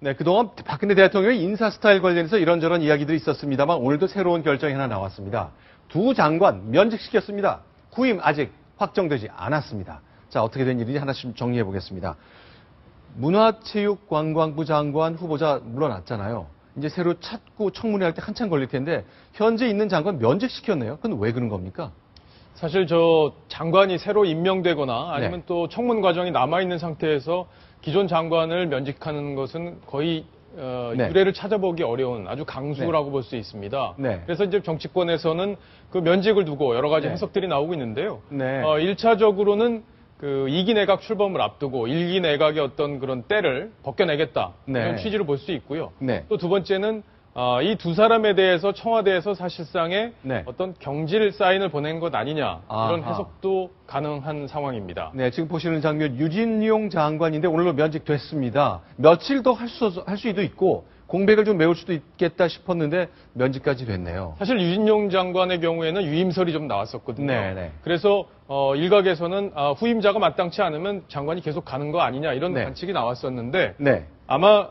네, 그동안 박근혜 대통령의 인사 스타일 관련해서 이런저런 이야기들이 있었습니다만 오늘도 새로운 결정이 하나 나왔습니다. 두 장관 면직시켰습니다. 후임 아직 확정되지 않았습니다. 자, 어떻게 된 일인지 하나씩 정리해 보겠습니다. 문화체육관광부 장관 후보자 물러났잖아요. 이제 새로 찾고 청문회 할 때 한참 걸릴 텐데 현재 있는 장관 면직시켰네요. 그건 왜 그런 겁니까? 사실 저 장관이 새로 임명되거나 아니면 네. 또 청문 과정이 남아있는 상태에서 기존 장관을 면직하는 것은 거의 네. 유례를 찾아보기 어려운 아주 강수라고 볼 수 있습니다. 네. 그래서 이제 정치권에서는 그 면직을 두고 여러 가지 네. 해석들이 나오고 있는데요. 네. 1차적으로는 그 2기 내각 출범을 앞두고 1기 내각의 어떤 그런 때를 벗겨내겠다. 네. 이런 취지를 볼 수 있고요. 네. 또 두 번째는 이 두 사람에 대해서 청와대에서 사실상의 네. 어떤 경질 사인을 보낸 것 아니냐 이런 아하. 해석도 가능한 상황입니다. 네, 지금 보시는 장면 유진용 장관인데 오늘로 면직됐습니다. 며칠 더 할 수도 있고 공백을 좀 메울 수도 있겠다 싶었는데 면직까지 됐네요. 사실 유진용 장관의 경우에는 유임설이 좀 나왔었거든요. 네네. 그래서 일각에서는 후임자가 마땅치 않으면 장관이 계속 가는 거 아니냐 이런 네. 관측이 나왔었는데 네. 아마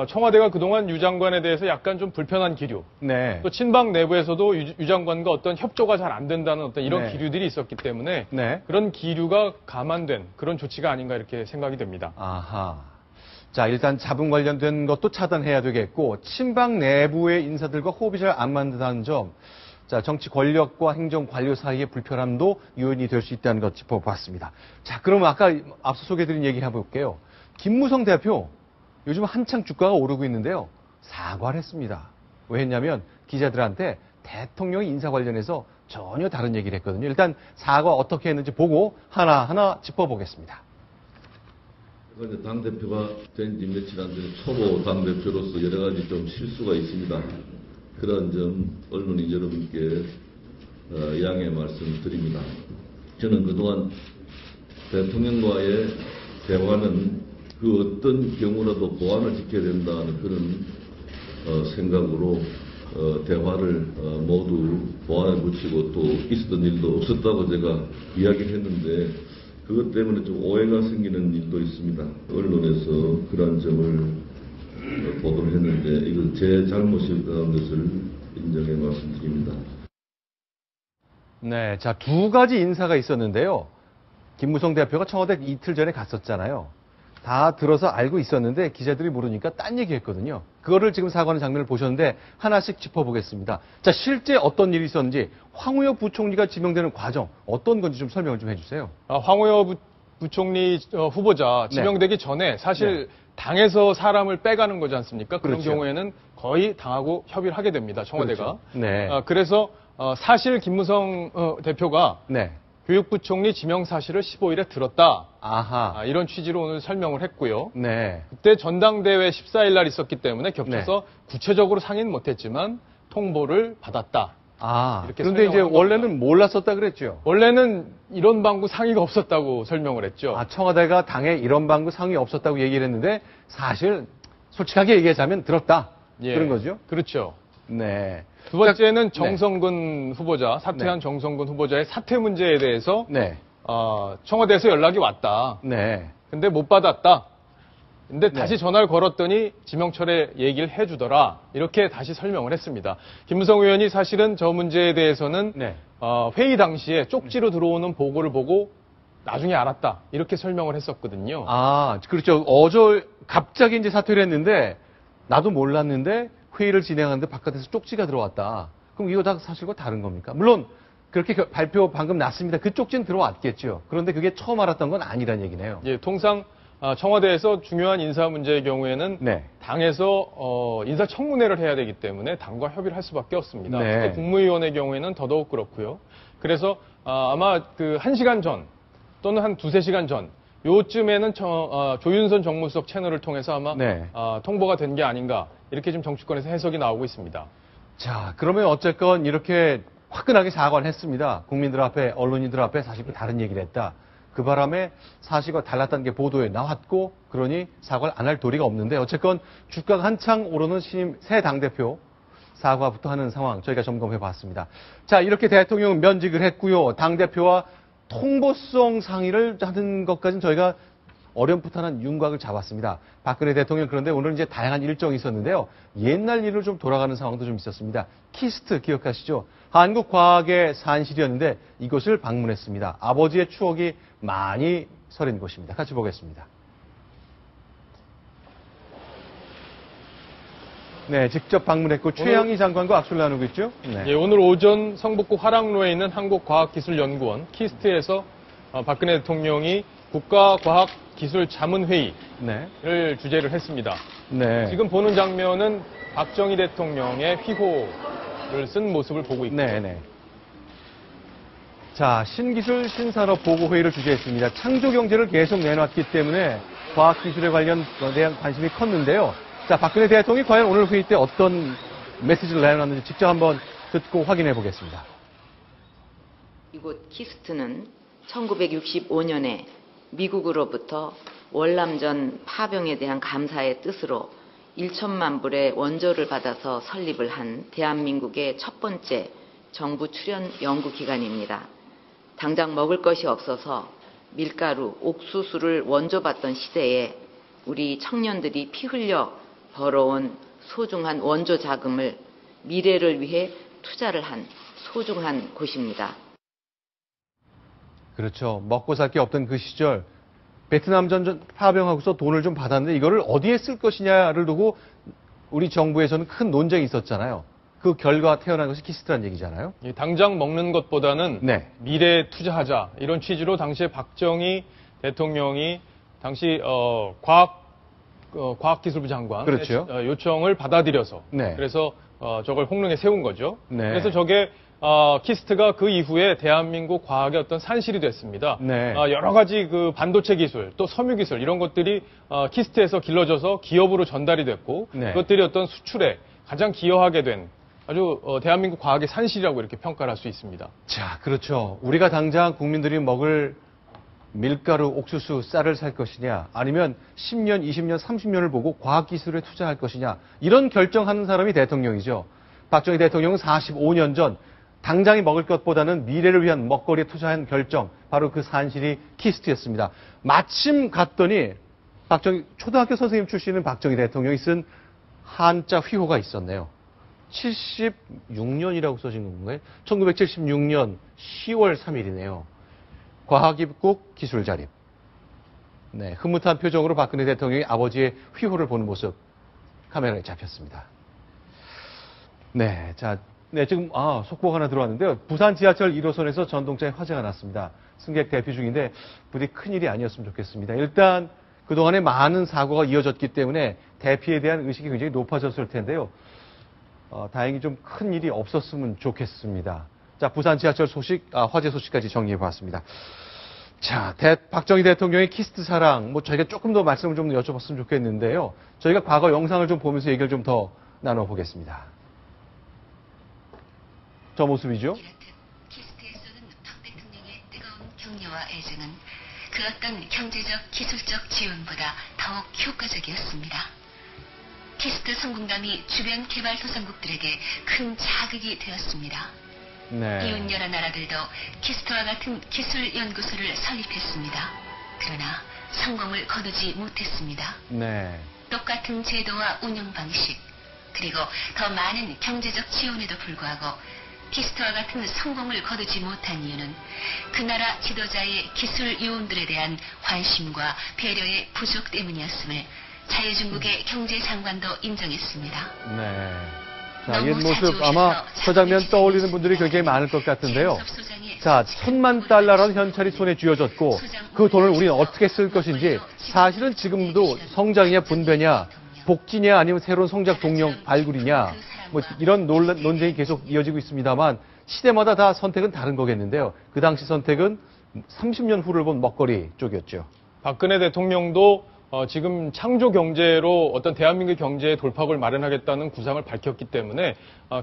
청와대가 그동안 유 장관에 대해서 약간 좀 불편한 기류, 네. 또 친박 내부에서도 유 장관과 어떤 협조가 잘 안 된다는 어떤 이런 네. 기류들이 있었기 때문에 네. 그런 기류가 감안된 그런 조치가 아닌가 이렇게 생각이 됩니다. 아하. 자, 일단 자금 관련된 것도 차단해야 되겠고 친박 내부의 인사들과 호흡이 잘 안 맞는다는 점. 자, 정치 권력과 행정 관료 사이의 불편함도 요인이 될 수 있다는 것 짚어봤습니다. 자, 그럼 아까 앞서 소개해드린 얘기 해볼게요. 김무성 대표, 요즘 한창 주가가 오르고 있는데요. 사과를 했습니다. 왜 했냐면 기자들한테 대통령 인사 관련해서 전혀 다른 얘기를 했거든요. 일단 사과 어떻게 했는지 보고 하나하나 짚어보겠습니다. 그래서 당대표가 된 지 며칠 안 된 초보 당대표로서 여러 가지 좀 실수가 있습니다. 그런 점 언론인 여러분께 양해 말씀드립니다. 저는 그동안 대통령과의 대화는 그 어떤 경우라도 보안을 지켜야 된다는 그런 생각으로 대화를 모두 보안에 붙이고 또 있었던 일도 없었다고 제가 이야기를 했는데 그것 때문에 좀 오해가 생기는 일도 있습니다. 언론에서 그런 점을 보도를 했는데 이건 제 잘못이라는 것을 인정해 말씀드립니다. 네, 자, 두 가지 인사가 있었는데요. 김무성 대표가 청와대 이틀 전에 갔었잖아요. 다 들어서 알고 있었는데 기자들이 모르니까 딴 얘기했거든요. 그거를 지금 사과하는 장면을 보셨는데 하나씩 짚어보겠습니다. 자, 실제 어떤 일이 있었는지 황우여 부총리가 지명되는 과정 어떤 건지 좀 설명을 좀 해주세요. 황우여 부총리 후보자 지명되기 전에 사실 당에서 사람을 빼가는 거지 않습니까? 그런 그렇죠. 경우에는 거의 당하고 협의를 하게 됩니다. 청와대가. 그렇죠. 네. 그래서 사실 김무성 대표가 네. 교육부총리 지명 사실을 15일에 들었다. 아하. 이런 취지로 오늘 설명을 했고요. 네. 그때 전당대회 14일 날 있었기 때문에 겹쳐서 구체적으로 상의는 못했지만 통보를 받았다. 이렇게 그런데 이제 설명을 원래는 몰랐었다 그랬죠. 원래는 이런 방구 상의가 없었다고 설명을 했죠. 청와대가 당에 이런 방구 상의 없었다고 얘기를 했는데 사실 솔직하게 얘기하자면 들었다. 그런 거죠. 그렇죠. 네. 두 번째는 정성근 후보자, 사퇴한 정성근 후보자의 사퇴 문제에 대해서 청와대에서 연락이 왔다. 네. 근데 못 받았다. 근데 다시 전화를 걸었더니 지명철에 얘기를 해주더라. 이렇게 다시 설명을 했습니다. 김무성 의원이 사실은 저 문제에 대해서는 회의 당시에 쪽지로 들어오는 보고를 보고 나중에 알았다. 이렇게 설명을 했었거든요. 그렇죠. 갑자기 이제 사퇴를 했는데 나도 몰랐는데 회의를 진행하는데 바깥에서 쪽지가 들어왔다. 그럼 이거 다 사실과 다른 겁니까? 물론 그렇게 발표 방금 났습니다. 그 쪽지는 들어왔겠죠. 그런데 그게 처음 알았던 건 아니란 얘기네요. 예, 통상 청와대에서 중요한 인사 문제의 경우에는 당에서 인사청문회를 해야 되기 때문에 당과 협의를 할 수밖에 없습니다. 특히 국무위원의 경우에는 더더욱 그렇고요. 그래서 아마 그 1시간 전 또는 한 2-3시간 전 요쯤에는 조윤선 정무수석 채널을 통해서 아마 통보가 된 게 아닌가 이렇게 지금 정치권에서 해석이 나오고 있습니다. 자, 그러면 어쨌건 이렇게 화끈하게 사과를 했습니다. 국민들 앞에, 언론인들 앞에 사실 다른 얘기를 했다. 그 바람에 사실과 달랐다는 게 보도에 나왔고 그러니 사과를 안 할 도리가 없는데 어쨌건 주가가 한창 오르는 신임 새 당대표 사과부터 하는 상황 저희가 점검해 봤습니다. 자, 이렇게 대통령 면직을 했고요. 당대표와 통보성 상의를 하는 것까지는 저희가 어렴풋한 윤곽을 잡았습니다. 박근혜 대통령 그런데 오늘 이제 다양한 일정이 있었는데요. 옛날 일을 좀 돌아가는 상황도 좀 있었습니다. 키스트 기억하시죠? 한국 과학의 산실이었는데 이곳을 방문했습니다. 아버지의 추억이 많이 서린 곳입니다. 같이 보겠습니다. 네, 직접 방문했고 최양희 장관과 악수를 나누고 있죠. 네. 예, 오늘 오전 성북구 화랑로에 있는 한국과학기술연구원 키스트에서 박근혜 대통령이 국가과학기술자문회의를 주재를 했습니다. 네. 지금 보는 장면은 박정희 대통령의 휘호를 쓴 모습을 보고 있고요. 네. 자, 신기술 신산업 보고회의를 주재했습니다. 창조경제를 계속 내놨기 때문에 과학기술에 대한 관심이 컸는데요. 자, 박근혜 대통령이 과연 오늘 회의 때 어떤 메시지를 내놨는지 직접 한번 듣고 확인해 보겠습니다. 이곳 키스트는 1965년에 미국으로부터 월남전 파병에 대한 감사의 뜻으로 1천만 불의 원조를 받아서 설립을 한 대한민국의 첫 번째 정부 출연 연구기관입니다. 당장 먹을 것이 없어서 밀가루, 옥수수를 원조받던 시대에 우리 청년들이 피 흘려 벌어온 소중한 원조 자금을 미래를 위해 투자를 한 소중한 곳입니다. 그렇죠. 먹고 살 게 없던 그 시절 베트남전 파병하고서 돈을 좀 받았는데 이거를 어디에 쓸 것이냐를 두고 우리 정부에서는 큰 논쟁이 있었잖아요. 그 결과 태어난 것이 키스트라는 얘기잖아요. 당장 먹는 것보다는 미래에 투자하자 이런 취지로 당시에 박정희 대통령이 당시 과학기술부 장관 그렇죠. 요청을 받아들여서 그래서 저걸 홍릉에 세운 거죠. 그래서 저게 키스트가 그 이후에 대한민국 과학의 어떤 산실이 됐습니다. 여러 가지 그 반도체 기술, 또 섬유 기술 이런 것들이 키스트에서 길러져서 기업으로 전달이 됐고 그것들이 어떤 수출에 가장 기여하게 된 아주 대한민국 과학의 산실이라고 이렇게 평가를 할 수 있습니다. 자, 그렇죠. 우리가 당장 국민들이 먹을 밀가루, 옥수수, 쌀을 살 것이냐 아니면 10년, 20년, 30년을 보고 과학기술에 투자할 것이냐 이런 결정하는 사람이 대통령이죠. 박정희 대통령은 45년 전 당장이 먹을 것보다는 미래를 위한 먹거리에 투자한 결정, 바로 그 산실이 키스트였습니다. 마침 갔더니 초등학교 선생님 출신인 박정희 대통령이 쓴 한자 휘호가 있었네요. 76년이라고 써진 건가요? 1976년 10월 3일이네요. 과학입국 기술자립. 네, 흐뭇한 표정으로 박근혜 대통령이 아버지의 휘호를 보는 모습 카메라에 잡혔습니다. 네, 자, 지금 속보가 하나 들어왔는데요. 부산 지하철 1호선에서 전동차에 화재가 났습니다. 승객 대피 중인데 부디 큰일이 아니었으면 좋겠습니다. 일단 그동안에 많은 사고가 이어졌기 때문에 대피에 대한 의식이 굉장히 높아졌을 텐데요. 다행히 좀 큰 일이 없었으면 좋겠습니다. 자, 부산 지하철 화재 소식까지 정리해봤습니다. 자, 박정희 대통령의 키스트 사랑, 저희가 조금 더 말씀을 좀 여쭤봤으면 좋겠는데요. 저희가 과거 영상을 좀 보면서 얘기를 좀 더 나눠보겠습니다. 저 모습이죠? 키스트에 쏘는 박 대통령의 뜨거운 격려와 애정은 그 어떤 경제적, 기술적 지원보다 더욱 효과적이었습니다. 키스트 성공담이 주변 개발도상국들에게 큰 자극이 되었습니다. 이웃 여러 나라들도 키스트와 같은 기술연구소를 설립했습니다. 그러나 성공을 거두지 못했습니다. 똑같은 제도와 운영 방식, 그리고 더 많은 경제적 지원에도 불구하고 키스트와 같은 성공을 거두지 못한 이유는 그 나라 지도자의 기술 요원들에 대한 관심과 배려의 부족 때문이었음을 자유중국의 경제장관도 인정했습니다. 자, 이 모습 아마 저 장면 떠올리는 분들이 굉장히 많을 것 같은데요. 자, $10,000,000라는 현찰이 손에 쥐어졌고 그 돈을 우리는 어떻게 쓸 것인지 사실은 지금도 성장이냐 분배냐 복지냐 아니면 새로운 성장 동력 발굴이냐 이런 논쟁이 계속 이어지고 있습니다만 시대마다 다 선택은 다른 거겠는데요. 그 당시 선택은 30년 후를 본 먹거리 쪽이었죠. 박근혜 대통령도 지금 창조 경제로 어떤 대한민국 경제의 돌파구를 마련하겠다는 구상을 밝혔기 때문에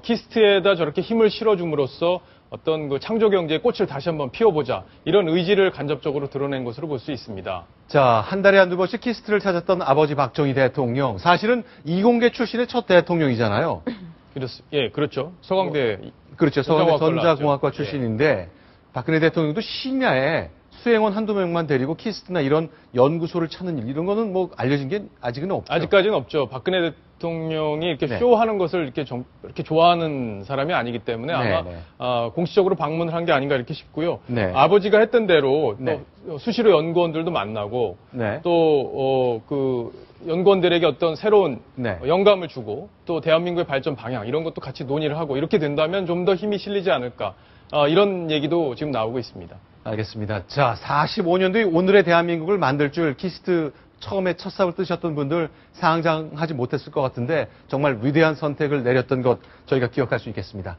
키스트에다 저렇게 힘을 실어줌으로써 어떤 그 창조 경제의 꽃을 다시 한번 피워보자 이런 의지를 간접적으로 드러낸 것으로 볼 수 있습니다. 자, 한 달에 한두 번씩 키스트를 찾았던 아버지 박정희 대통령, 사실은 이공계 출신의 첫 대통령이잖아요. 예, 그렇죠. 서강대. 그렇죠. 서강대 전자공학과 출신인데 박근혜 대통령도 심야에 수행원 한두 명만 데리고 키스트나 이런 연구소를 찾는 일, 이런 거는 뭐 알려진 게 아직은 없죠. 아직까지는 없죠. 박근혜 대통령이 이렇게 쇼하는 것을 이렇게 좋아하는 사람이 아니기 때문에 아마 공식적으로 방문을 한 게 아닌가 이렇게 싶고요. 아버지가 했던 대로 또 수시로 연구원들도 만나고 또 그 연구원들에게 어떤 새로운 영감을 주고 또 대한민국의 발전 방향 이런 것도 같이 논의를 하고 이렇게 된다면 좀 더 힘이 실리지 않을까 이런 얘기도 지금 나오고 있습니다. 알겠습니다. 자, 45년 뒤 오늘의 대한민국을 만들 줄 키스트 처음에 첫 삽을 뜨셨던 분들 상상하지 못했을 것 같은데 정말 위대한 선택을 내렸던 것 저희가 기억할 수 있겠습니다.